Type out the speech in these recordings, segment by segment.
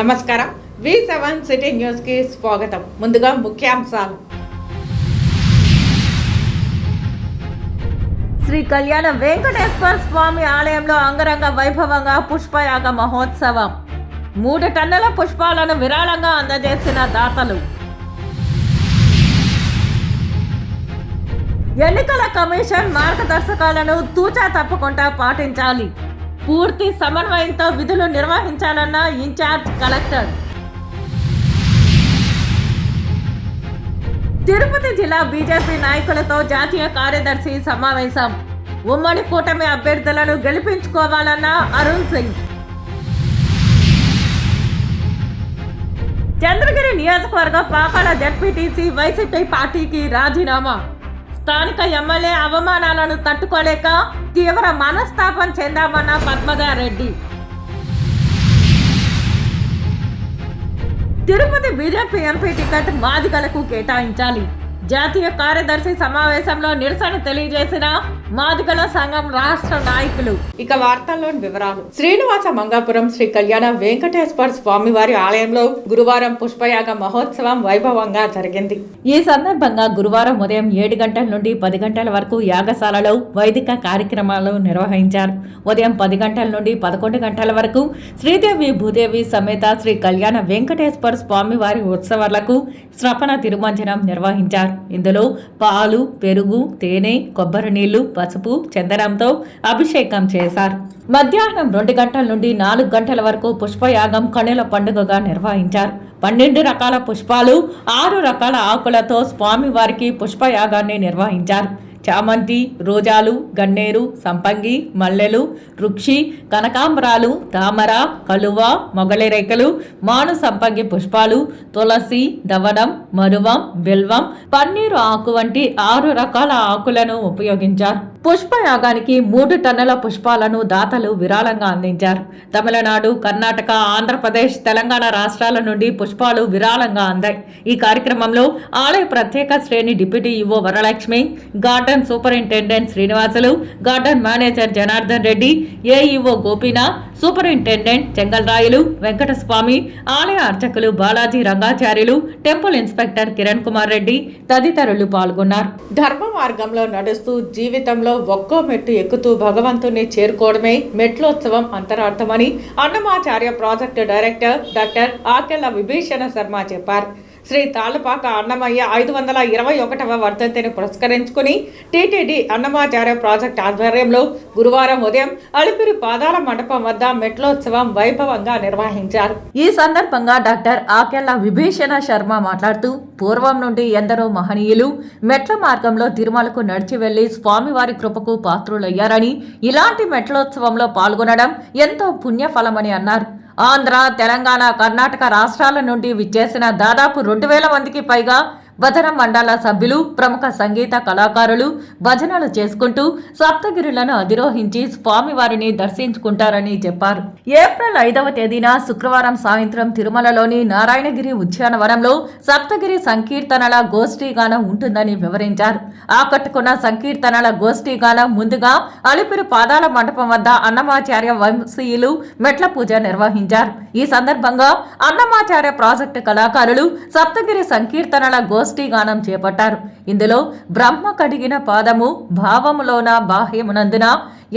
నమస్కారం. V7 city news కి స్వాగతం. ముందుగా ముఖ్యాంశాలు. శ్రీ కళ్యాణ వెంకటేశ్వర స్వామి ఆలయంలో అంగరంగ వైభవంగా పుష్పయాగ మహోత్సవం. 3 టన్నుల పుష్పాలను విరాళంగా అందజేసిన దాతలు. ఎన్నికల కమిషన్ మార్గదర్శకాలను తూచా తప్పకుండా పాటించాలి. పూర్తి సమన్వయంతో విధులు నిర్వహించాలన్న ఇన్ఛార్జ్ కలెక్టర్. తిరుపతి జిల్లా బీజేపీ నాయకులతో జాతీయ కార్యదర్శి సమావేశం. ఉమ్మడి కూటమి అభ్యర్థులను గెలిపించుకోవాలన్న అరుణ్ సింగ్. చంద్రగిరి నియోజకవర్గ పాకాల జడ్పీటీసీ వైసీపీ పార్టీకి రాజీనామా. స్థానిక ఎమ్మెల్యే అవమానాలను తట్టుకోలేక తీవ్ర మనస్తాపం చెందామన్న Padmaja Reddy. Tirupati BJP MP ticket మాదిగలకు కేటాయించాలి. జాతీయ కార్యదర్శి సమావేశంలో నిరసన తెలియజేసిన మాదిగల సంఘం రాష్ట్ర నాయకులు. ఇక వార్తల్లోని వివరాలు. శ్రీనివాస మంగాపురం శ్రీ కళ్యాణ వెంకటేశ్వర స్వామి వారి ఆలయంలో గురువారం పుష్పయాగ మహోత్సవం వైభవంగా జరిగింది. ఈ సందర్భంగా గురువారం ఉదయం 7 గంటల నుండి 10 గంటల వరకు యాగశాలలో వైదిక కార్యక్రమాలు నిర్వహించారు. ఉదయం 10 గంటల నుండి 11 గంటల వరకు శ్రీదేవి భూదేవి సమేత శ్రీ కళ్యాణ వెంకటేశ్వర స్వామి వారి ఉత్సవాలకు శ్రపణ తిరుమంజనం నిర్వహించారు. ఇందులో పాలు, పెరుగు, తేనె, కొబ్బరి నీళ్లు, పసుపు, చందనంతో అభిషేకం చేశారు. మధ్యాహ్నం 2 గంటల నుండి 4 గంటల వరకు పుష్పయాగం కనుల పండుగగా నిర్వహించారు. 12 రకాల పుష్పాలు, 6 రకాల ఆకులతో స్వామివారికి పుష్పయాగాన్ని నిర్వహించారు. చామంతి, రోజాలు, గన్నేరు, సంపంగి, మల్లెలు, రుక్షి, కనకాంబరాలు, తామర, కలువ, మొగలిరేకలు, మాను సంపంగి పుష్పాలు, తులసి, దవనం, మరువం, బిల్వం, పన్నీరు ఆకు వంటి 6 రకాల ఆకులను ఉపయోగించారు. పుష్పయాగానికి 3 టన్నుల పుష్పాలను దాతలు విరాళంగా అందించారు. తమిళనాడు, కర్ణాటక, ఆంధ్రప్రదేశ్, తెలంగాణ రాష్ట్రాల నుండి పుష్పాలు విరాళంగా అందాయి. ఈ కార్యక్రమంలో ఆలయ ప్రత్యేక శ్రేణి deputy EO Varalakshmi, garden superintendent Srinivasulu, garden manager Janardhan Reddy, AEO Gopinath, superintendent Chengalrayulu, Venkataswamy, ఆలయ అర్చకులు బాలాజీ రంగాచార్యులు, టెంపుల్ ఇన్స్పెక్టర్ కిరణ్ కుమార్ రెడ్డి తదితరులు పాల్గొన్నారు. ధర్మ మార్గంలో నడుస్తూ జీవితంలో ఒక్కో మెట్టు ఎక్కుతూ భగవంతుని చేరుకోవడమే మెట్లోత్సవం అంతరార్థమని Annamacharya project director doctor Akella Vibhishana Sharma చెప్పారు. శ్రీ తాళ్లపాక అన్నమయ్య 521వ వర్ధంతిని పురస్కరించుకుని టీటీడీ అన్నమాచార్య ప్రాజెక్ట్ ఆధ్వర్యంలో గురువారం ఉదయం అలిపిరి పాదాల మండపం వద్ద మెట్లోత్సవం వైభవంగా నిర్వహించారు. ఈ సందర్భంగా డాక్టర్ ఆకెళ్ల విభీషణ శర్మ మాట్లాడుతూ పూర్వం నుండి ఎందరో మహనీయులు మెట్ల మార్గంలో తిరుమలకు నడిచి వెళ్లి స్వామివారి కృపకు పాత్రులయ్యారని, ఇలాంటి మెట్లోత్సవంలో పాల్గొనడం ఎంతో పుణ్యఫలమని అన్నారు. ఆంధ్ర, తెలంగాణ, కర్ణాటక రాష్ట్రాల నుండి విచ్చేసిన దాదాపు 2000 మందికి పైగా భజన మండల సభ్యులు, ప్రముఖ సంగీత కళాకారులు భజనలు చేసుకుంటూ సప్తగిరులను అధిరోహించి స్వామివారిని దర్శించుకుంటారని చెప్పారు. ఏప్రిల్ 5వ తేదీన శుక్రవారం సాయంత్రం తిరుమలలోని నారాయణగిరి ఉద్యానవనంలో సప్తగిరి సంకీర్తనల గోష్ఠీగానం ఉంటుందని వివరించారు. ఆకట్టుకున్న సంకీర్తనల గోష్ఠీగానం ముందుగా అలిపిరి పాదాల మండపం వద్ద అన్నమాచార్య వంశీయులు మెట్ల పూజ నిర్వహించారు. ఈ సందర్భంగా అన్నమాచార్య ప్రాజెక్టు కళాకారులు సప్తగిరి సంకీర్తనల గోష్ఠీగానం చేపట్టారు. ఇందులో బ్రహ్మ కడిగిన పాదము భావములోన బాహ్యమునందున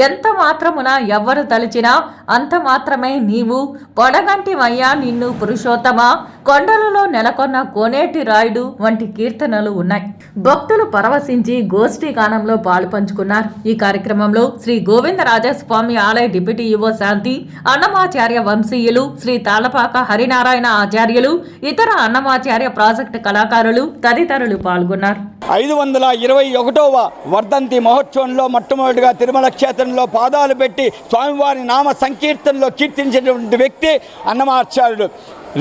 ఎంత మాత్రమున ఎవ్వరు తలిచినా అంత మాత్రమే నీవు పొడగంటివయ్యా నిన్ను పురుషోత్తమ, కొండలలో నెలకొన్న కోనేటి రాయుడు వంటి కీర్తనలు ఉన్నాయి. భక్తులు పరవశించి గోష్ఠీ గానంలో పాలు పంచుకున్నారు. ఈ కార్యక్రమంలో శ్రీ గోవిందరాజస్వామి ఆలయ డిప్యూటీ ఈవో శాంతి, అన్నమాచార్య వంశీయులు, శ్రీ తాళ్లపాక హరినారాయణ ఆచార్యులు, ఇతర అన్నమాచార్య ప్రాజెక్టు కళాకారులు తదితరులు పాల్గొన్నారు. 521వ వర్ధంతి మహోత్సవంలో మొట్టమొదటిగా తిరుమల క్షేత్రంలో పాదాలు పెట్టి స్వామివారి నామ సంకీర్తనలో కీర్తించేటువంటి వ్యక్తి అన్నమాచార్యుడు.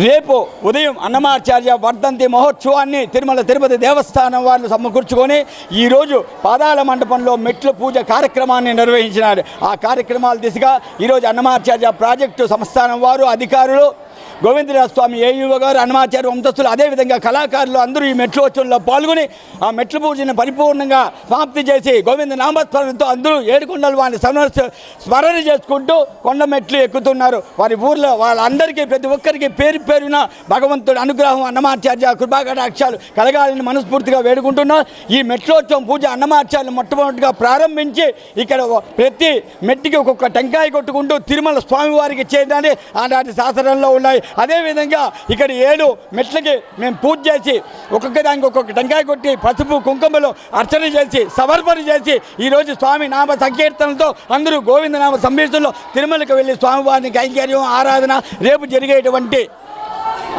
రేపు ఉదయం అన్నమాచార్య వర్ధంతి మహోత్సవాన్ని తిరుపతి దేవస్థానం వాళ్ళు సమకూర్చుకొని ఈరోజు పాదాల మండపంలో మెట్ల పూజ కార్యక్రమాన్ని నిర్వహించినారు. ఆ కార్యక్రమాల దిశగా ఈరోజు అన్నమాచార్య ప్రాజెక్టు సంస్థానం వారు, అధికారులు, గోవిందరాజ స్వామి ఏయువ గారు, అన్నమాచార్య వంశస్థులు, అదేవిధంగా కళాకారులు అందరూ ఈ మెట్లోత్సవంలో పాల్గొని ఆ మెట్ల పూజను పరిపూర్ణంగా సమాప్తి చేసి గోవింద నామస్మరణతో అందరూ ఏడుకొండలు వారిని స్మరణ చేసుకుంటూ కొండ మెట్లు ఎక్కుతున్నారు. వారి ఊర్లో వాళ్ళందరికీ ప్రతి ఒక్కరికి పేరు పేరున భగవంతుడి అనుగ్రహం, అన్నమాచార్య కృపాకటాక్షాలు కలగాలని మనస్ఫూర్తిగా వేడుకుంటున్నాం. ఈ మెట్లోత్సవం పూజ అన్నమాచార్యులు మొట్టమొదటిగా ప్రారంభించి ఇక్కడ ప్రతి మెట్టికి ఒక్కొక్క టెంకాయ కొట్టుకుంటూ తిరుమల స్వామివారికి చేయడానికి ఆనాటి శాస్త్రంలో ఉన్నాయి. అదేవిధంగా ఇక్కడ 7 మెట్లకి మేము పూజ చేసి ఒక్కొక్క దానికి ఒక్కొక్క టెంకాయ కొట్టి పసుపు కుంకుమలో అర్చన చేసి సమర్పణ చేసి ఈరోజు స్వామి నామ సంకీర్తనతో అందరూ గోవింద నామ సంకీర్తనలో తిరుమలకు వెళ్ళి స్వామివారిని కైంకర్యం ఆరాధన రేపు జరిగేటువంటి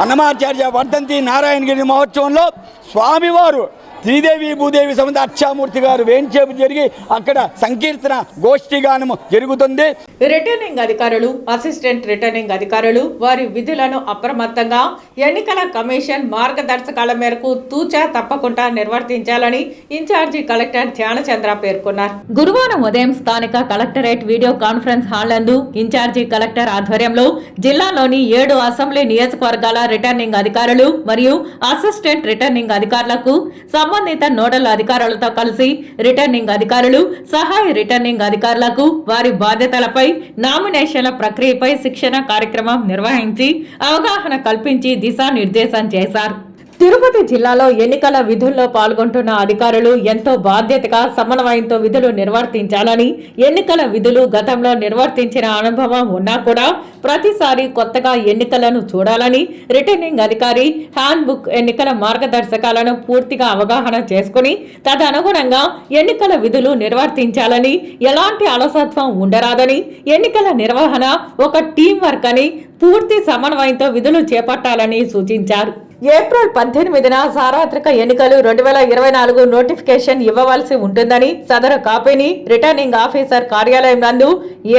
అన్నమాచార్య వర్ధంతి నారాయణగిరి మహోత్సవంలో స్వామివారు శ్రీదేవి భూదేవి సమేత అర్చామూర్తి గారు వేంచేపు జరిగి అక్కడ సంకీర్తన గోష్ఠిగానము జరుగుతుంది. రిటర్నింగ్ అధికారులు, అసిస్టెంట్ రిటర్నింగ్ అధికారులు వారి విధులను అప్రమత్తంగా ఎన్నికల కమిషన్ మార్గదర్శకాల మేరకు తూచా తప్పకుండా నిర్వర్తించాలని ఇన్ఛార్జి కలెక్టర్ ధ్యానచంద్ర పేర్కొన్నారు. గురువారం ఉదయం స్థానిక కలెక్టరేట్ వీడియో కాన్ఫరెన్స్ హాల్ నందు ఇన్ఛార్జి కలెక్టర్ ఆధ్వర్యంలో జిల్లాలోని 7 అసెంబ్లీ నియోజకవర్గాల రిటర్నింగ్ అధికారులు మరియు అసిస్టెంట్ రిటర్నింగ్ అధికారులకు సంబంధిత నోడల్ అధికారులతో కలిసి రిటర్నింగ్ అధికారులు, సహాయ రిటర్నింగ్ అధికారులకు వారి బాధ్యతలపై నామినేషన్ల ప్రక్రియపై శిక్షణ కార్యక్రమం నిర్వహించి అవగాహన కల్పించి దిశానిర్దేశం చేశారు. తిరుపతి జిల్లాలో ఎన్నికల విధుల్లో పాల్గొంటున్న అధికారులు ఎంతో బాధ్యతగా సమన్వయంతో విధులు నిర్వర్తించాలని, ఎన్నికల విధులు గతంలో నిర్వర్తించిన అనుభవం ఉన్నా కూడా ప్రతిసారి కొత్తగా ఎన్నికలను చూడాలని, రిటర్నింగ్ అధికారి హ్యాండ్ బుక్ ఎన్నికల మార్గదర్శకాలను పూర్తిగా అవగాహన చేసుకుని తదనుగుణంగా ఎన్నికల విధులు నిర్వర్తించాలని, ఎలాంటి అలసత్వం ఉండరాదని, ఎన్నికల నిర్వహణ ఒక టీం వర్క్ అని పూర్తి సమన్వయంతో విధులు చేపట్టాలని సూచించారు. ఏప్రిల్ 18న సార్వత్రిక ఎన్నికలు 2024 నోటిఫికేషన్ ఇవ్వవలసి ఉంటుందని, సదరు కాపీని రిటర్నింగ్ ఆఫీసర్ కార్యాలయం నందు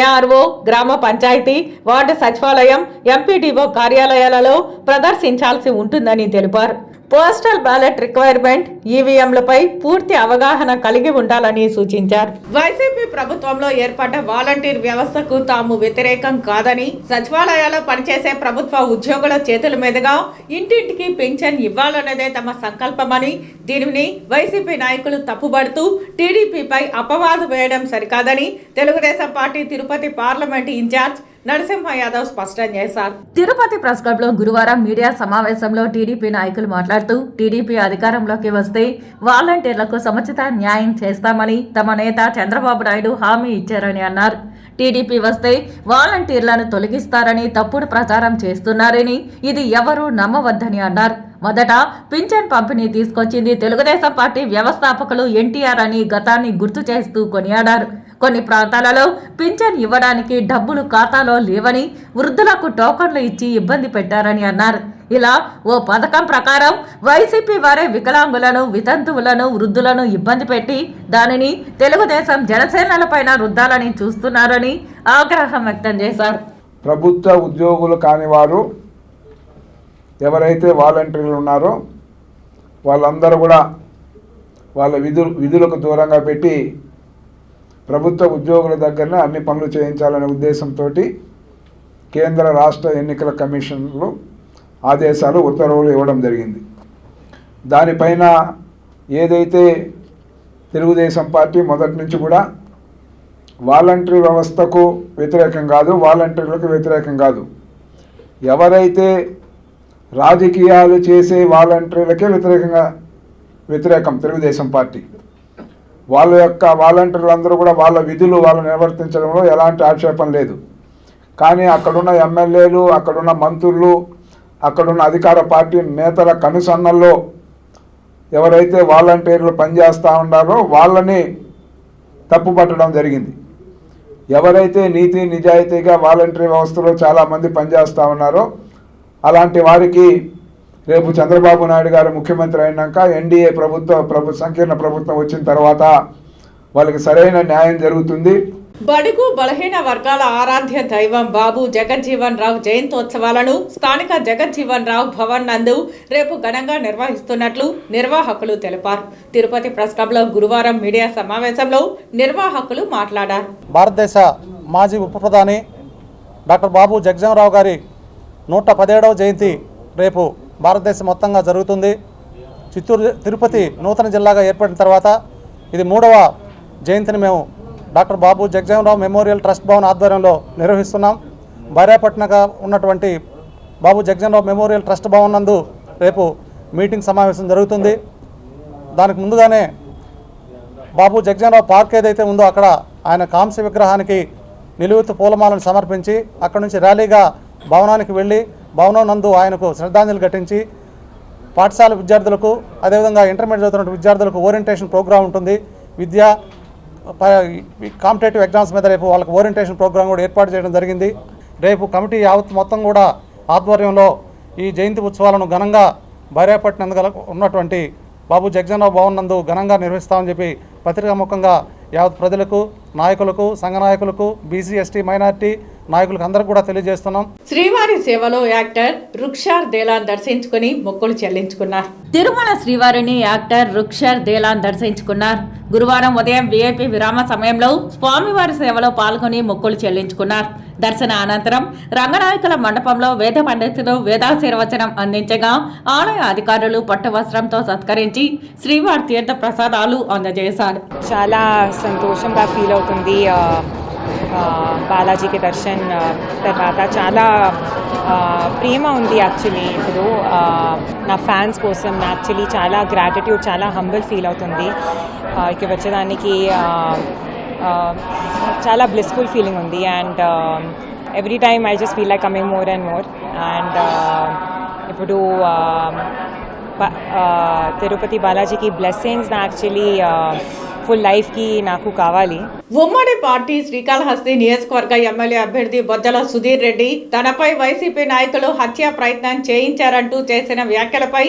ఏఆర్ఓ, గ్రామ పంచాయతీ, వార్డు సచివాలయం, ఎంపీడీఓ కార్యాలయాలలో ప్రదర్శించాల్సి ఉంటుందని తెలిపారు. పోస్టల్ బ్యాలెట్ రిక్వైర్మెంట్, ఈవీఎంలపై పూర్తి అవగాహన కలిగి ఉండాలని సూచించారు. వైసీపీ ప్రభుత్వంలో ఏర్పడ్డ వాలంటీర్ వ్యవస్థకు తాము వ్యతిరేకం కాదని, సచివాలయాల్లో పనిచేసే ప్రభుత్వ ఉద్యోగుల చేతుల మీదుగా ఇంటింటికి పింఛన్ ఇవ్వాలన్నదే తమ సంకల్పమని, దీనిని వైసీపీ నాయకులు తప్పుబడుతూ టీడీపీపై అపవాదు వేయడం సరికాదని Telugu Desam party Tirupati parliament incharge Narasimha Yadav స్పష్టం చేశారు. తిరుపతి ప్రెస్ క్లబ్ లో గురువారం మీడియా సమావేశంలో టీడీపీ నాయకులు మాట్లాడుతూ, టీడీపీ అధికారంలోకి వస్తే వాలంటీర్లకు సముచిత న్యాయం చేస్తామని తమ నేత చంద్రబాబు నాయుడు హామీ ఇచ్చారని అన్నారు. టీడీపీ వస్తే వాలంటీర్లను తొలగిస్తారని తప్పుడు ప్రచారం చేస్తున్నారని, ఇది ఎవరూ నమ్మవద్దని అన్నారు. మొదట పింఛన్ పంపిణీ తీసుకొచ్చింది తెలుగుదేశం పార్టీ వ్యవస్థాపకులు ఎన్టీఆర్ అని గతాన్ని గుర్తు చేస్తూ కొనియాడారు. కొన్ని ప్రాంతాలలో పింఛన్ ఇవ్వడానికి డబ్బులు ఖాతాలో లేవని, వృద్ధులకు టోకన్లు ఇచ్చి ఇబ్బంది పెట్టారని అన్నారు. ఇలా ఓ పథకం ప్రకారం వైసీపీ వారే వికలాంగులను, వితంతువులను, వృద్ధులను ఇబ్బంది పెట్టి దానిని తెలుగుదేశం జనసేనలపైన రుద్దాలని చూస్తున్నారని ఆగ్రహం వ్యక్తం చేశారు. ప్రభుత్వ ఉద్యోగులు కాని వారు ఎవరైతే వాలంటీర్లు ఉన్నారో వాళ్ళందరూ కూడా వాళ్ళ విధులకు దూరంగా పెట్టి ప్రభుత్వ ఉద్యోగుల దగ్గరనే అన్ని పనులు చేయించాలనే ఉద్దేశంతో కేంద్ర రాష్ట్ర ఎన్నికల కమిషన్లు ఆదేశాలు, ఉత్తర్వులు ఇవ్వడం జరిగింది. దానిపైన ఏదైతే తెలుగుదేశం పార్టీ మొదటి నుంచి కూడా వాలంటరీ వ్యవస్థకు వ్యతిరేకం కాదు, వాలంటీర్లకు వ్యతిరేకం కాదు, ఎవరైతే రాజకీయాలు చేసే వాలంటీర్లకే వ్యతిరేకం తెలుగుదేశం పార్టీ. వాళ్ళ యొక్క వాలంటీర్లందరూ కూడా వాళ్ళ విధులు వాళ్ళు నిర్వర్తించడంలో ఎలాంటి ఆక్షేపం లేదు. కానీ అక్కడున్న ఎమ్మెల్యేలు, అక్కడున్న మంత్రులు, అక్కడున్న అధికార పార్టీ నేతల కనుసన్నల్లో ఎవరైతే వాలంటీర్లు పనిచేస్తూ ఉన్నారో వాళ్ళని తప్పుపట్టడం జరిగింది. ఎవరైతే నీతి నిజాయితీగా వాలంటరీ వ్యవస్థలో చాలామంది పనిచేస్తూ ఉన్నారో అలాంటి వారికి రేపు చంద్రబాబు నాయుడు గారు ముఖ్యమంత్రి అయినాక ఎన్డీఏ సంకీర్ణ ప్రభుత్వం వచ్చిన తర్వాత వాళ్ళకి సరైన న్యాయం జరుగుతుంది. బడుగు బలహీన వర్గాల ఆరాధ్య దైవం బాబు జగజ్జీవన్ రావు జయంతోత్సవాలను స్థానిక జగజ్జీవన్ రావు భవన్ నందు రేపు ఘనంగా నిర్వహిస్తున్నట్లు నిర్వాహకులు తెలిపారు. తిరుపతి ప్రెస్ క్లబ్ లో గురువారం మీడియా సమావేశంలో నిర్వాహకులు మాట్లాడారు. భారతదేశ మాజీ ఉప ప్రధాని డాక్టర్ బాబు జగజ్జీవన్ రావు గారి 117వ జయంతి రేపు భారతదేశం మొత్తంగా జరుగుతుంది. తిరుపతి నూతన జిల్లాగా ఏర్పడిన తర్వాత ఇది 3వ జయంతిని మేము డాక్టర్ బాబు జగజ్జీవనరావు మెమోరియల్ ట్రస్ట్ భవన్ ఆధ్వర్యంలో నిర్వహిస్తున్నాం. భార్యాపట్నంగా ఉన్నటువంటి బాబు జగజ్జీవనరావు మెమోరియల్ ట్రస్ట్ భవన్ నందు రేపు మీటింగ్ సమావేశం జరుగుతుంది. దానికి ముందుగానే బాబు జగజ్జీవనరావు పార్క్ ఏదైతే ఉందో అక్కడ ఆయన కాంస్య విగ్రహానికి నిలువెత్తు పూలమాలను సమర్పించి అక్కడ నుంచి ర్యాలీగా భవనానికి వెళ్ళి భవనం నందు ఆయనకు శ్రద్ధాంజలి ఘటించి పాఠశాల విద్యార్థులకు అదేవిధంగా ఇంటర్మీడియట్ చదువుతున్న విద్యార్థులకు ఓరియంటేషన్ ప్రోగ్రాం ఉంటుంది. కాంపిటేటివ్ ఎగ్జామ్స్ మీద రేపు వాళ్ళకి ఓరియంటేషన్ ప్రోగ్రాం కూడా ఏర్పాటు చేయడం జరిగింది. రేపు కమిటీ యావత్ మొత్తం కూడా ఆధ్వర్యంలో ఈ జయంతి ఉత్సవాలను ఘనంగా భార్యాపట్నం ఉన్నటువంటి బాబు జగజ్జీవనరావు భవన్ నందు ఘనంగా నిర్వహిస్తామని చెప్పి పత్రికాముఖంగా యావత్ ప్రజలకు, నాయకులకు, సంఘ నాయకులకు, బీసీ, ఎస్టీ, మైనారిటీ నాయకులకు అందరికీ కూడా తెలియజేస్తున్నాం. శ్రీవారి సేవలో యాక్టర్ రుక్షార్ దేలాన్ దర్శించుకుని మొక్కులు చెల్లించుకున్నారు. తిరుమల శ్రీవారిని యాక్టర్ రుక్షర్ దేలాన్ దర్శించుకున్నారు. గురువారం ఉదయం వీఐపీ విరామ సమయంలో స్వామివారి సేవలో పాల్గొని మొక్కులు చెల్లించుకున్నారు. దర్శన అనంతరం రంగనాయకుల మండపంలో వేద పండితులు వేదాశీర్వచనం అందించగా ఆలయ అధికారులు పట్టు వస్త్రంతో సత్కరించి శ్రీవారి తీర్థ ప్రసాదాలు అందజేశారు. చాలా సంతోషంగా ఫీల్ అవుతుంది. బాలాజీకి దర్శన్ తర్వాత చాలా ప్రేమ ఉంది. యాక్చువల్లీ ఇప్పుడు నా ఫ్యాన్స్ కోసం యాక్చువల్లీ చాలా గ్రాటిట్యూడ్, చాలా హంబుల్ ఫీల్ అవుతుంది. ఇక్కడ వచ్చేదానికి చాలా బ్లిస్ఫుల్ ఫీలింగ్ ఉంది. And every time I just feel like coming more and more. And ఇప్పుడు తిరుపతి బాలాజీకి బ్లెస్సింగ్స్ యాక్చువల్లీ ఫుల్ లైఫ్కి నాకు కావాలి. ఉమ్మడి పార్టీ శ్రీకాళహస్తి నియోజకవర్గ ఎమ్మెల్యే అభ్యర్థి బొజ్జల సుధీర్ రెడ్డి తనపై వైసీపీ నాయకులు హత్యా ప్రయత్నం చేయించారంటూ చేసిన వ్యాఖ్యలపై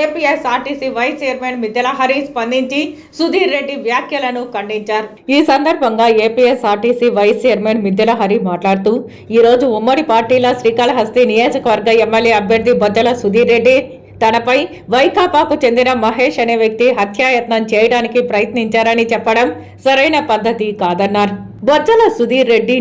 ఏపీఎస్ఆర్టీసీ వైస్ చైర్మన్ మిద్దెల హరి స్పందించి సుధీర్ రెడ్డి వ్యాఖ్యలను ఖండించారు. ఈ సందర్భంగా ఏపీఎస్ఆర్టీసీ వైస్ చైర్మన్ మిద్దెల హరి మాట్లాడుతూ ఈ రోజు ఉమ్మడి పార్టీల శ్రీకాళహస్తి నియోజకవర్గ ఎమ్మెల్యే అభ్యర్థి బొజ్జల సుధీర్ రెడ్డి తనపై వైకాపాకు చెందిన మహేష్ అనే వ్యక్తి హత్యాయత్నం చేయడానికి ప్రయత్నించారని చెప్పడం సరైన పద్ధతి కాదన్నారు. బొజ్జల సుధీర్ రెడ్డి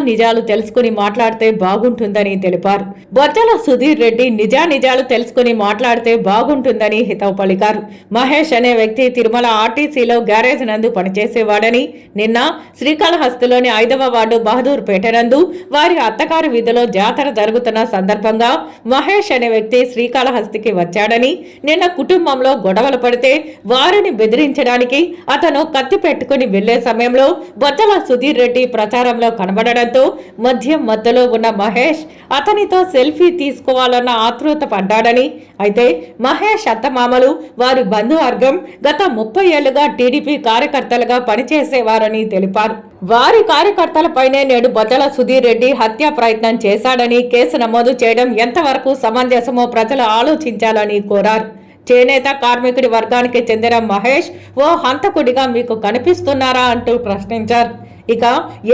నిజాలు తెలుసుకుని మాట్లాడితే బాగుంటుందని తెలిపారు. బొజ్జల సుధీర్ రెడ్డి నిజాలు తెలుసుకుని మాట్లాడితే బాగుంటుందని హితవు పలికారు. మహేష్ అనే వ్యక్తి తిరుమల ఆర్టీసీలో గ్యారేజ్ నందు పనిచేసేవాడని, నిన్న శ్రీకాళహస్తిలోని 5వ వార్డు బహదూర్ పేట నందు వారి అత్తగారి వీధిలో జాతర జరుగుతున్న సందర్భంగా మహేష్ అనే వ్యక్తి శ్రీకాళహస్తికి వచ్చాడని, నిన్న కుటుంబంలో గొడవలు పడితే వారిని బెదిరించడానికి అతను కత్తి పెట్టుకుని వెళ్లే సమయంలో బొజ్జల సుధీర్ రెడ్డి ప్రచారంలో కనబడడంతో మద్యం మత్తులో ఉన్న మహేష్ అతనితో సెల్ఫీ తీసుకోవాలన్న ఆతృత పడ్డాడని, అయితే మహేష్ అత్తమామలు వారి బంధువర్గం గత 30 ఏళ్లుగా టీడీపీ కార్యకర్తలుగా పనిచేసేవారని తెలిపారు. వారి కార్యకర్తలపైనే నేడు బొజ్జల సుధీర్ రెడ్డి హత్యా ప్రయత్నం చేశాడని కేసు నమోదు చేయడం ఎంతవరకు సమంజసమో ప్రజలు ఆలోచించాలని కోరారు. చేనేత కార్మికుడి వర్గానికి చెందిన మహేష్ ఓ హంతకుడిగా మీకు కనిపిస్తున్నారా అంటూ ప్రశ్నించారు. ఇక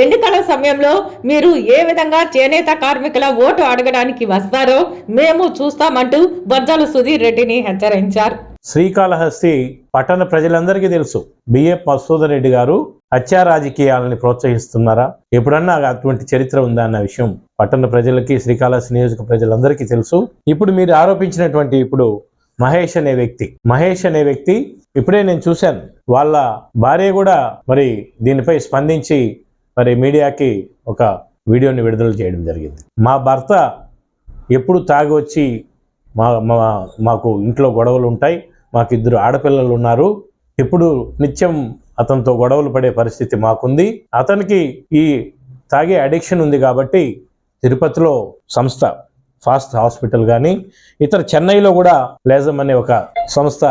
ఎన్నికల సమయంలో మీరు ఏ విధంగా చేనేత కార్మికుల ఓటు అడగడానికి వస్తారో మేము చూస్తామంటూ బొజ్జల సుధీర్ రెడ్డిని హెచ్చరించారు. శ్రీకాళహస్తి పట్టణ ప్రజలందరికీ తెలుసు, బిఎఫ్ మధుసూదన్ రెడ్డి గారు హత్యా రాజకీయాలని ప్రోత్సహిస్తున్నారా, ఎప్పుడన్నా అటువంటి చరిత్ర ఉందా అన్న విషయం పట్టణ ప్రజలకి, శ్రీకాళహస్తి నియోజక ప్రజలందరికీ తెలుసు. ఇప్పుడు మీరు ఆరోపించినటువంటి మహేష్ అనే వ్యక్తి ఇప్పుడే నేను చూశాను, వాళ్ళ భార్య కూడా మరి దీనిపై స్పందించి మరి మీడియాకి ఒక వీడియోని విడుదల చేయడం జరిగింది. మా భర్త ఎప్పుడు తాగి వచ్చి మాకు ఇంట్లో గొడవలు ఉంటాయి, మాకు 2 ఆడపిల్లలు ఉన్నారు, ఎప్పుడు నిత్యం అతనితో గొడవలు పడే పరిస్థితి మాకుంది, అతనికి ఈ తాగే అడిక్షన్ ఉంది కాబట్టి తిరుపతిలో సంస్థ ఫాస్ట్ హాస్పిటల్ కానీ ఇతర చెన్నైలో కూడా లేజమ్ అనే ఒక సంస్థ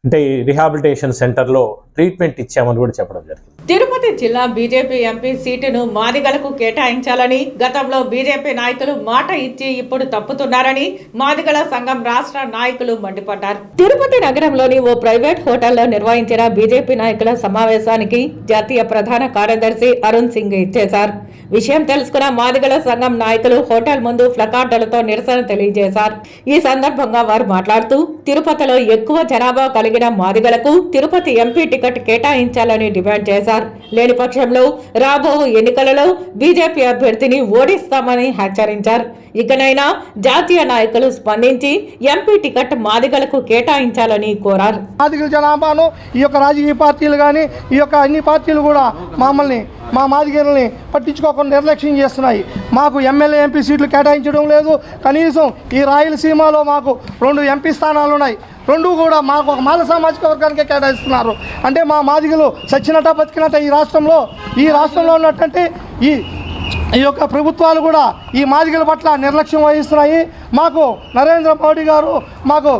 అంటే రిహాబిలిటేషన్ సెంటర్లో ట్రీట్మెంట్ ఇచ్చామని కూడా చెప్పడం జరిగింది. తిరుపతి జిల్లా బీజేపీ ఎంపీ సీటును మాదిగలకు కేటాయించాలని గతంలో బీజేపీ నాయకులు మాట ఇచ్చి ఇప్పుడు తప్పుతున్నారని మాదిగల సంఘం రాష్ట్ర నాయకులు మండిపడ్డారు. తిరుపతి నగరంలోని ఓ ప్రైవేట్ హోటల్లో నిర్వహించిన బీజేపీ నాయకుల సమావేశానికి జాతీయ ప్రధాన కార్యదర్శి అరుణ్ సింగ్ ఇచ్చేశారు. విషయం తెలుసుకున్న మాదిగల సంఘం నాయకులు హోటల్ ముందు ప్లకార్డులతో నిరసన తెలియజేశారు. ఈ సందర్భంగా వారు మాట్లాడుతూ తిరుపతిలో ఎక్కువ జనాభా కలిగిన మాదిగలకు తిరుపతి ఎంపీ టికెట్ టికెట్ కేటాయించాలని డిమాండ్ చేశారు. లేని పక్షంలో రాబో ఎన్నికలలో బీజేపీ అభ్యర్థిని ఓడిస్తామని హెచ్చరించారు. ఇకనైనా జాతీయ నాయకులు స్పందించి ఎంపీ టికెట్ మాదిగలకు కేటాయించాలని కోరారు. మాదిగల జనాభాను ఈ యొక్క రాజకీయ పార్టీలు కానీ ఈ యొక్క అన్ని పార్టీలు కూడా మమ్మల్ని మా మాదిగల్ని పట్టించుకోకుండా నిర్లక్ష్యం చేస్తున్నాయి. మాకు ఎమ్మెల్యే ఎంపీ సీట్లు కేటాయించడం లేదు. కనీసం ఈ రాయలసీమలో మాకు 2 ఎంపీ స్థానాలు ఉన్నాయి. 2 కూడా మాకు ఒక మాల సామాజిక వర్గానికే కేటాయిస్తున్నారు. అంటే మా మాదిగలు సచ్చినట్ట బతికినట్ట ఈ రాష్ట్రంలో ఉన్నట్టంటే ఈ యొక్క ప్రభుత్వాలు కూడా ఈ మాదిగల పట్ల నిర్లక్ష్యం వహిస్తున్నాయి. మాకు నరేంద్ర మోడీ గారు మాకు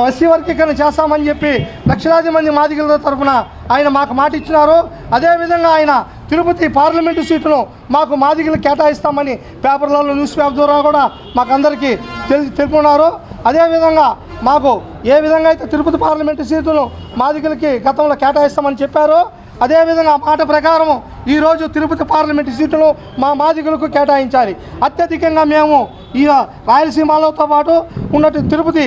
ఎస్సీ వర్గీకరణ చేస్తామని చెప్పి లక్షలాది మంది మాదిగల తరఫున ఆయన మాకు మాట ఇచ్చినారు. అదేవిధంగా ఆయన తిరుపతి పార్లమెంటు సీటును మాకు మాదిగలు కేటాయిస్తామని పేపర్లలో న్యూస్ పేపర్ ద్వారా కూడా మాకు అందరికీ తెలుపుకున్నారు. అదేవిధంగా మాకు ఏ విధంగా అయితే తిరుపతి పార్లమెంటు సీటును మాదిగలకి గతంలో కేటాయిస్తామని చెప్పారో అదేవిధంగా మాట ప్రకారం ఈరోజు తిరుపతి పార్లమెంటు సీటును మా మాదిగలకు కేటాయించాలి. అత్యధికంగా మేము ఈ రాయలసీమలతో పాటు ఉన్నట్టు తిరుపతి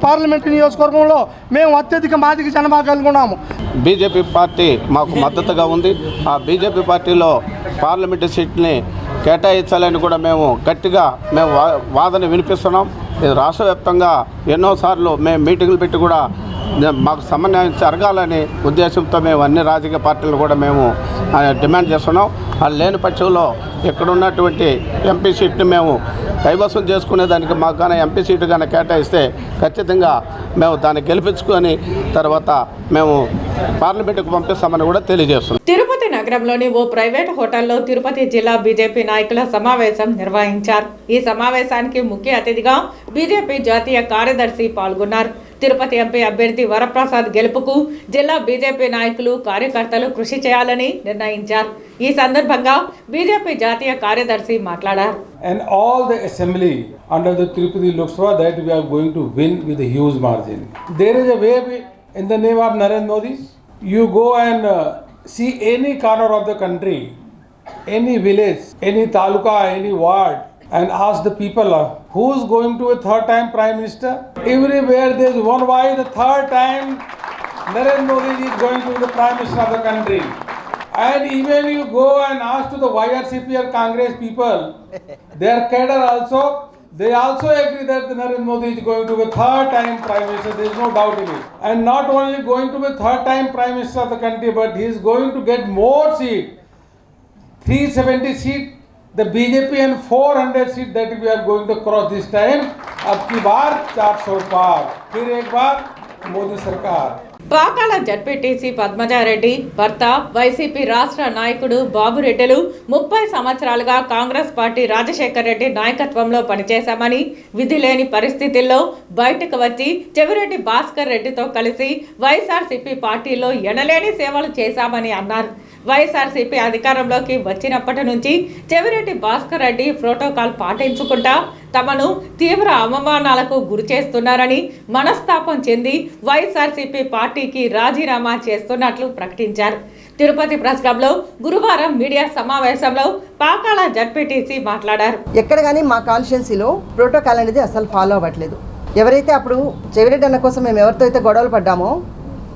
పార్లమెంటు నియోజకవర్గంలో మేము అత్యధిక మాదిగ జనాభా కలిగి ఉన్నాము. బీజేపీ పార్టీ మాకు మద్దతుగా ఉంది. ఆ బీజేపీ పార్టీలో పార్లమెంటు సీట్ని కేటాయించాలని కూడా మేము గట్టిగా వాదన వినిపిస్తున్నాం. ఇది రాష్ట్ర వ్యాప్తంగా ఎన్నోసార్లు మేము మీటింగులు పెట్టి కూడా మాకు సమన్వయం జరగాలని ఉద్దేశంతో మేము అన్ని రాజకీయ పార్టీలు కూడా మేము డిమాండ్ చేస్తున్నాం. అది లేని పక్షంలో ఇక్కడ ఉన్నటువంటి ఎంపీ సీట్ని మేము కైవసం చేసుకునేదానికి మాకు కానీ ఎంపీ సీటు కానీ కేటాయిస్తే ఖచ్చితంగా మేము దాన్ని గెలిపించుకొని తర్వాత మేము పార్లమెంటుకు పంపిస్తామని కూడా తెలియజేస్తున్నాం. తిరుపతి నగరంలోని ఓ ప్రైవేట్ హోటల్లో తిరుపతి జిల్లా బీజేపీ నాయకుల సమావేశం నిర్వహించారు. ఈ సమావేశానికి ముఖ్య అతిథిగా బీజేపీ జాతీయ కార్యదర్శి పాల్గొన్నారు. తిరుపతి ఎంపీ అభ్యర్థి వరప్రసాద్ గెలుపుకు జిల్లా బీజేపీ నాయకులు కార్యకర్తలు కృషి చేయాలని నిర్ణయించారు. ఈ సందర్భంగా బీజేపీ జాతీయ కార్యదర్శి మాట్లాడారు. And all the assembly under the Tirupati Lok Sabha that we are going to win with a huge margin. There is a way in the name of Narendra Modi. You go and see any corner of the country, any village, any taluka, any ward, and ask the people who is going to a third time prime minister. Everywhere there is one why the third time Narendra Modi is going to be the prime minister of the country. And even you go and ask to the YRCP or Congress people, their cadre also, they also agree that Narendra Modi is going to be third time prime minister. There is no doubt in it. And not only going to be third time prime minister of the country, but he is going to get more seats, 370 seats. The BJP and 400 seats that we are going to cross this time. Ab ki baar 400 par. Fir ek baar Modi Sarkar. Pakala ZPTC Padmaja Reddy భర్త YCP రాష్ట్ర నాయకుడు బాబురెడ్డిలు 30 సంవత్సరాలుగా Congress party Rajasekhar Reddy నాయకత్వంలో పనిచేశామని, విధి లేని పరిస్థితుల్లో బయటకు వచ్చి చెవిరెడ్డి భాస్కర్ రెడ్డితో కలిసి వైఎస్ఆర్సీపీ పార్టీలో ఎనలేని సేవలు చేశామని అన్నారు. వైఎస్ఆర్సీపీ అధికారంలోకి వచ్చినప్పటి నుంచి చెవిరెడ్డి భాస్కర్ రెడ్డి ప్రోటోకాల్ పాటించుకుంటా తమను తీవ్ర అవమానాలకు గురి చేస్తున్నారని మనస్తాపం చెంది వైఎస్ఆర్సీపీ పార్టీకి రాజీనామా చేస్తున్నట్లు ప్రకటించారు. తిరుపతి ప్రెస్ క్లబ్లో గురువారం మీడియా సమావేశంలో పాకాల జడ్పీటీసీ మాట్లాడారు. ఎక్కడ కానీ మా కాన్స్టిట్యున్సీలో ప్రోటోకాల్ అనేది అసలు ఫాలో అవ్వట్లేదు. ఎవరైతే అప్పుడు చెవిరెడ్డి అన్న కోసం మేము ఎవరితో అయితే గొడవలు పడ్డామో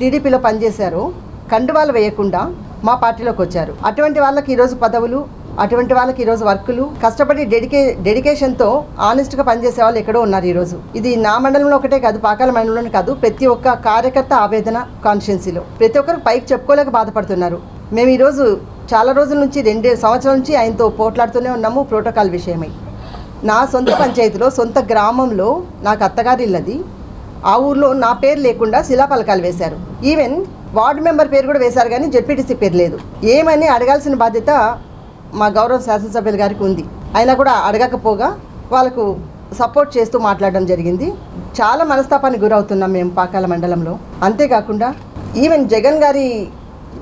టీడీపీలో పనిచేశారో కండువాలు వేయకుండా మా పార్టీలోకి వచ్చారు. అటువంటి వాళ్ళకి ఈరోజు పదవులు, అటువంటి వాళ్ళకి ఈరోజు వర్కులు, కష్టపడి డెడికేషన్తో ఆనెస్ట్గా పనిచేసే వాళ్ళు ఎక్కడో ఉన్నారు ఈరోజు. ఇది నా మండలంలో ఒకటే కాదు, పాకాల మండలంలోనే కాదు, ప్రతి ఒక్క కార్యకర్త ఆవేదన కాన్స్టిట్యున్సీలో. ప్రతి ఒక్కరు పైకి చెప్పుకోలేక బాధపడుతున్నారు. మేము ఈరోజు చాలా రోజుల నుంచి 2 సంవత్సరాల నుంచి ఆయనతో పోట్లాడుతూనే ఉన్నాము ప్రోటోకాల్ విషయమై. నా సొంత పంచాయతీలో, సొంత గ్రామంలో నాకు అత్తగారి ఇల్లది. ఆ ఊర్లో నా పేరు లేకుండా శిలాఫలకాలు వేశారు. ఈవెన్ వార్డు మెంబర్ పేరు కూడా వేశారు, కానీ జెడ్పీటీసీ పేరు లేదు. ఏమని అడగాల్సిన బాధ్యత మా గౌరవ శాసనసభ్యుల గారికి ఉంది. అయినా కూడా అడగకపోగా వాళ్ళకు సపోర్ట్ చేస్తూ మాట్లాడడం జరిగింది. చాలా మనస్తాపానికి గురవుతున్నాం మేము పాకాల మండలంలో. అంతేకాకుండా ఈవెన్ జగన్ గారి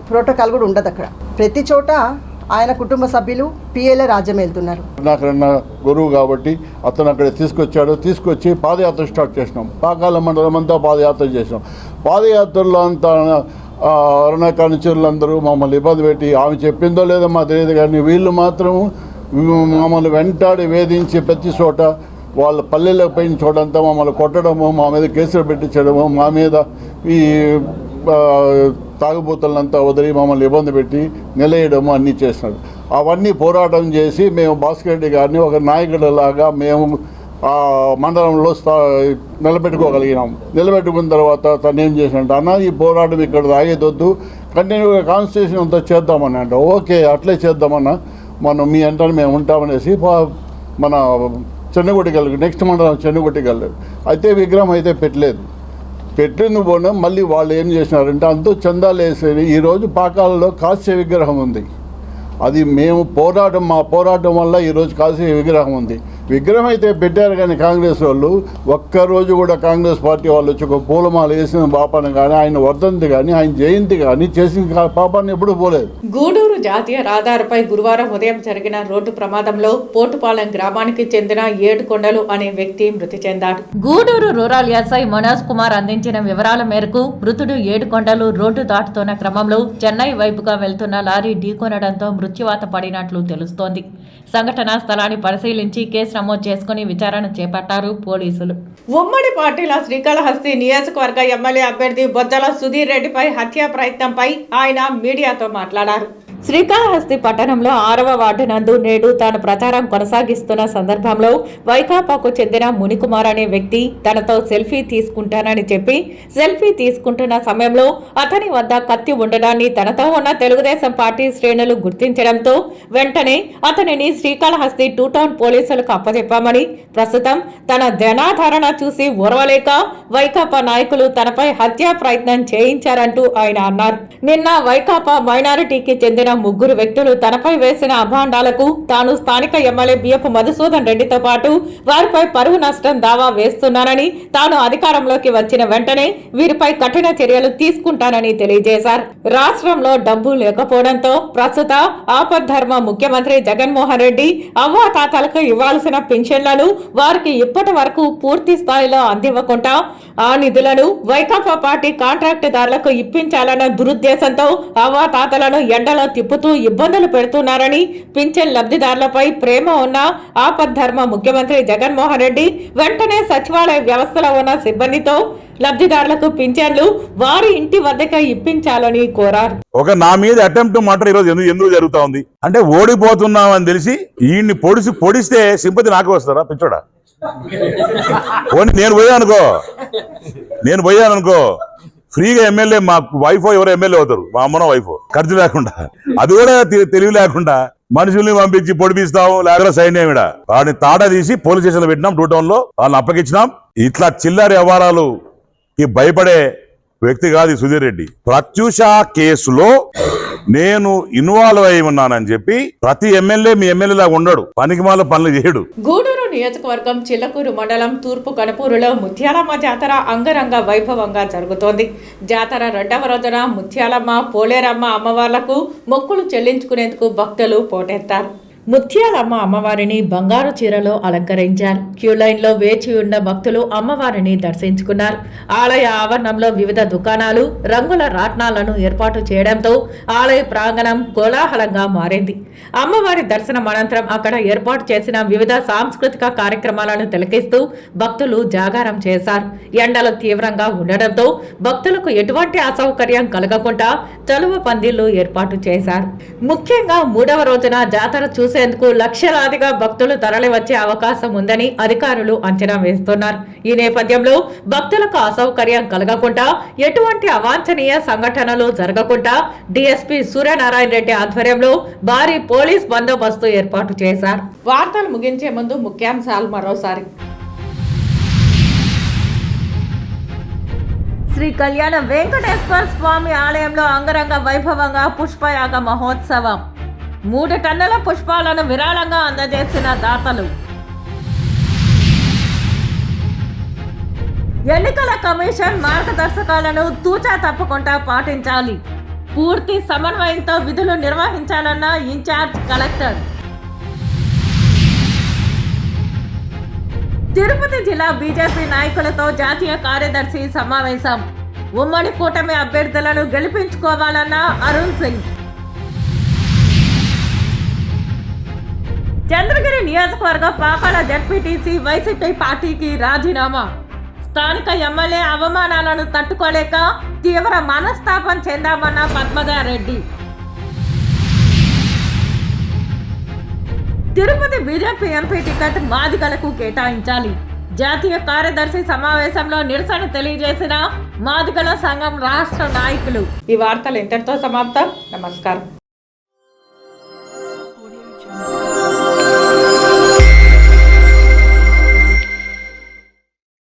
ప్రోటోకాల్ కూడా ఉండదు అక్కడ. ప్రతి చోట ఆయన కుటుంబ సభ్యులు పిఏలే రాజ్యం వెళ్తున్నారు. నాకన్నా గురువు కాబట్టి అతను అక్కడ తీసుకొచ్చి పాదయాత్ర స్టార్ట్ చేసినాం. పాకాల మండలం అంతా పాదయాత్ర చేసినాం. పాదయాత్రలో అంతా అరుణాకానుచరులందరూ మమ్మల్ని ఇబ్బంది పెట్టి, ఆమె చెప్పిందో లేదో మాకు తెలియదు కానీ వీళ్ళు మాత్రం మమ్మల్ని వెంటాడి వేధించి ప్రతి చోట వాళ్ళ పల్లెలకు పోయిన చోటంతా మమ్మల్ని కొట్టడము, మా మీద కేసులు పెట్టించడము, మా మీద ఈ తాగుబోతులంతా వదిలి మమ్మల్ని ఇబ్బంది పెట్టి నిలయడము అన్నీ చేసినాడు. అవన్నీ పోరాటం చేసి మేము భాస్కర్ రెడ్డి గారిని ఒక నాయకుడిలాగా మేము ఆ మండలంలో నిలబెట్టుకోగలిగినాం. నిలబెట్టుకున్న తర్వాత తను ఏం చేసినట్టు, అన్న ఈ పోరాటం ఇక్కడ ఆగేదొద్దు, కంటిన్యూగా కాన్స్టిట్యూషన్ అంతా చేద్దామని అంట. ఓకే అట్లే చేద్దామన్నా, మనం మీ అంటాను మేము ఉంటామనేసి మన చెన్నగుట్టికెళ్ళి నెక్స్ట్ మండలం చెన్నగుట్టికెళ్ళి అయితే విగ్రహం అయితే పెట్టింది పోయినా మళ్ళీ వాళ్ళు ఏం చేసినారంటే అంతా చందాలు వేసేది. ఈరోజు పాకాలలో కాస్య విగ్రహం ఉంది. అది మేము మా పోరాటం వల్ల ఈరోజు కాస్య విగ్రహం ఉంది. విగ్రహం అయితే పెట్టారు కానీ కాంగ్రెస్ వాళ్ళు ఒక్కరోజు కూడా కాంగ్రెస్ పార్టీ వాళ్ళు వచ్చి ఒక పూలమాల వేసిన పాపాన్ని కానీ, ఆయన వర్ధంతి కానీ, ఆయన జయంతి కానీ చేసిన పాపాన్ని ఎప్పుడూ పోలేదు. గూడూరు జాతీయ రహదారిపై గురువారం ఉదయం జరిగిన రోడ్డు ప్రమాదంలో పోటుపాలెం గ్రామానికి చెందిన ఏడుకొండలు అనే వ్యక్తి మృతి చెందాడు. గూడూరు రూరల్ ఎస్ఐ మనోజ్ కుమార్ అందించిన వివరాల మేరకు మృతుడు ఏడుకొండలు రోడ్డు దాటుతున్న క్రమంలో చెన్నై వైపుగా వెళ్తున్న లారీ ఢీకొనడంతో మృత్యువాత పడినట్లు తెలుస్తోంది. సంఘటనా స్థలాన్ని పరిశీలించి కేసు నమోదు చేసుకుని విచారణ చేపట్టారు పోలీసులు. ఉమ్మడి పార్టీల శ్రీకాళహస్తి నియోజకవర్గ ఎమ్మెల్యే అభ్యర్థి బొజ్జల సుధీర్ రెడ్డిపై హత్యా ప్రయత్నంపై ఆయన మీడియాతో మాట్లాడారు. శ్రీకాళహస్తి పట్టణంలో 6వ వార్డు నందు నేడు తాను ప్రచారం కొనసాగిస్తున్న సందర్భంలో వైకాపాకు చెందిన మునికుమార్ అనే వ్యక్తి తనతో సెల్ఫీ తీసుకుంటానని చెప్పి సెల్ఫీ తీసుకుంటున్న సమయంలో అతని వద్ద కత్తి ఉండడాన్ని తనతో ఉన్న తెలుగుదేశం పార్టీ శ్రేణులు గుర్తించడంతో వెంటనే అతనిని శ్రీకాళహస్తి 2 టౌన్ పోలీసులకు అప్పచెప్పామని, ప్రస్తుతం తన జనాధారణ చూసి ఓర్వలేక వైకాపా నాయకులు తనపై హత్యా ప్రయత్నం చేయించారంటూ ఆయన అన్నారు. నిన్న వైకాపా మైనారిటీకి చెందిన 3 వ్యక్తులు తనపై వేసిన అభాండాలకు తాను స్థానిక ఎమ్మెల్యే బియ్యపు మధుసూదన్ రెడ్డితో పాటు వారిపై పరువు నష్టం దావా వేస్తున్నానని, తాను అధికారంలోకి వచ్చిన వెంటనే వీరిపై కఠిన చర్యలు తీసుకుంటానని తెలియజేశారు. రాష్ట్రంలో డబ్బు లేకపోవడంతో ప్రస్తుత ఆపద్ధర్మ ముఖ్యమంత్రి జగన్మోహన్ రెడ్డి అవ్వాతాతలకు ఇవ్వాల్సిన పెన్షన్లను వారికి ఇప్పటి వరకు పూర్తి స్థాయిలో అందివ్వకుండా ఆ నిధులను వైకాపా పార్టీ కాంట్రాక్టుదారులకు ఇప్పించాలన్న దురుద్దేశంతో అవ్వాతాతలను ఎండలో తిప్పుతూ ఇబ్బందులు పెడుతున్నారని, పింఛన్ లబ్ధిదారులపై ప్రేమ ఉన్న ఆపద్ధర్మ ముఖ్యమంత్రి జగన్మోహన్ రెడ్డి వెంటనే సచివాలయ వ్యవస్థలో ఉన్న సిబ్బందితో లబ్ధిదారులకు పింఛన్లు వారి ఇంటి వద్దకే ఇప్పించాలని కోరారు. ఒక నా మీద అటెంప్ట్ మాట ఈరోజు ఎందుకు జరుగుతా ఉంది అంటే, ఓడిపోతున్నామని తెలిసి ఈయన్ని పొడిస్తే సింపతి నాకు వస్తారా పిచ్చోడా? నేను పోయాను అనుకో ఫ్రీగా ఎమ్మెల్యే, మా వైఫ్ ఎవరో ఎమ్మెల్యే అవుతారు, మా అమ్మనో వైఫ్, ఖర్చు లేకుండా. అది కూడా తెలివి లేకుండా మనుషుల్ని పంపించి పొడిపిస్తాం, లేకపోతే సైన్యం వాడిని తాట తీసి పోలీస్ స్టేషన్ లో పెట్టినాం, 2 టౌన్ లో వాళ్ళని అప్పగించినాం. ఇట్లా చిల్లర వ్యవహారాలుకి భయపడే వ్యక్తి కాదు సుధీర్ రెడ్డి. ప్రత్యూష కేసులో నేను ఇన్వాల్వ్ అయి ఉన్నానని చెప్పి ప్రతి ఎమ్మెల్యే మీ ఎమ్మెల్యేలా ఉండడు, పనికిమాల పనులు చేయడు. గూడూరు నియోజకవర్గం చిల్లకూరు మండలం తూర్పు కనుపూరులో ముత్యాలమ్మ జాతర అంగరంగ వైభవంగా జరుగుతోంది. జాతర 2వ రోజున ముత్యాలమ్మ, పోలేరమ్మ అమ్మవార్లకు మొక్కులు చెల్లించుకునేందుకు భక్తులు పోటెత్తారు. ముత్యాలమ్మ అమ్మవారిని బంగారు చీరలో అలంకరించారు. క్యూ లైన్ లో వేచి ఉన్న భక్తులు అమ్మవారిని దర్శించుకున్నారు. ఆలయ ఆవరణంలో వివిధ దుకాణాలు, రంగుల రాట్నాలను ఏర్పాటు చేయడంతో ఆలయ ప్రాంగణం కోలాహలంగా మారింది. అమ్మవారి దర్శనం అనంతరం అక్కడ ఏర్పాటు చేసిన వివిధ సాంస్కృతిక కార్యక్రమాలను తిలకిస్తూ భక్తులు జాగారం చేశారు. ఎండలు తీవ్రంగా ఉండడంతో భక్తులకు ఎటువంటి అసౌకర్యం కలగకుండా చలువ పందిళ్లు ఏర్పాటు చేశారు. ముఖ్యంగా 3వ రోజున జాతర చూసేందుకు లక్షలాదిగా భక్తులు తరలి వచ్చే అవకాశం ఉందని అధికారులు అంచనా వేస్తున్నారు. ఈ నేపథ్యంలో భక్తులకు అసౌకర్యం కలగకుండా, ఎటువంటి అవాంఛనీయ సంఘటనలు జరగకుండా డీఎస్పీ సూర్యనారాయణ రెడ్డి ఆధ్వర్యంలో భారీ పోలీస్ బందోబస్తు ఏర్పాటు చేశారు. వార్తలు ముగించే ముందు ముఖ్యాంశాలు మరోసారి. శ్రీ కళ్యాణ వెంకటేశ్వర స్వామి ఆలయంలో అంగరంగ వైభవంగా పుష్పయాగ మహోత్సవం. 3 టన్నుల పుష్పాలను విరాళంగా అందజేసిన దాతలు. ఎన్నికల కమిషన్ మార్గదర్శకాలను తూచా తప్పకుండా పాటించాలి, పూర్తి సమన్వయంతో విధులు నిర్వహించాలన్న ఇన్ఛార్జ్ కలెక్టర్. తిరుపతి జిల్లా బీజేపీ నాయకులతో జాతీయ కార్యదర్శి సమావేశం. ఉమ్మడి కూటమి అభ్యర్థులను గెలిపించుకోవాలన్న అరుణ్ సింగ్. చంద్రగిరి నియోజకవర్గ పాకాల జడ్పీటీసీ వైసీపీ పార్టీకి రాజీనామా. స్థానిక ఎమ్మెల్యే అవమానాలను తట్టుకోలేక తీవ్ర మనస్తాపం చెందామన్న Padmaja Reddy. Tirupati BJP MP ticket మాదిగలకు కేటాయించాలి. జాతీయ కార్యదర్శి సమావేశంలో నిరసన తెలియజేసిన మాదిగల సంఘం రాష్ట్ర నాయకులు. ఈ వార్తలు ఇంతటితో సమాప్తం. నమస్కారం.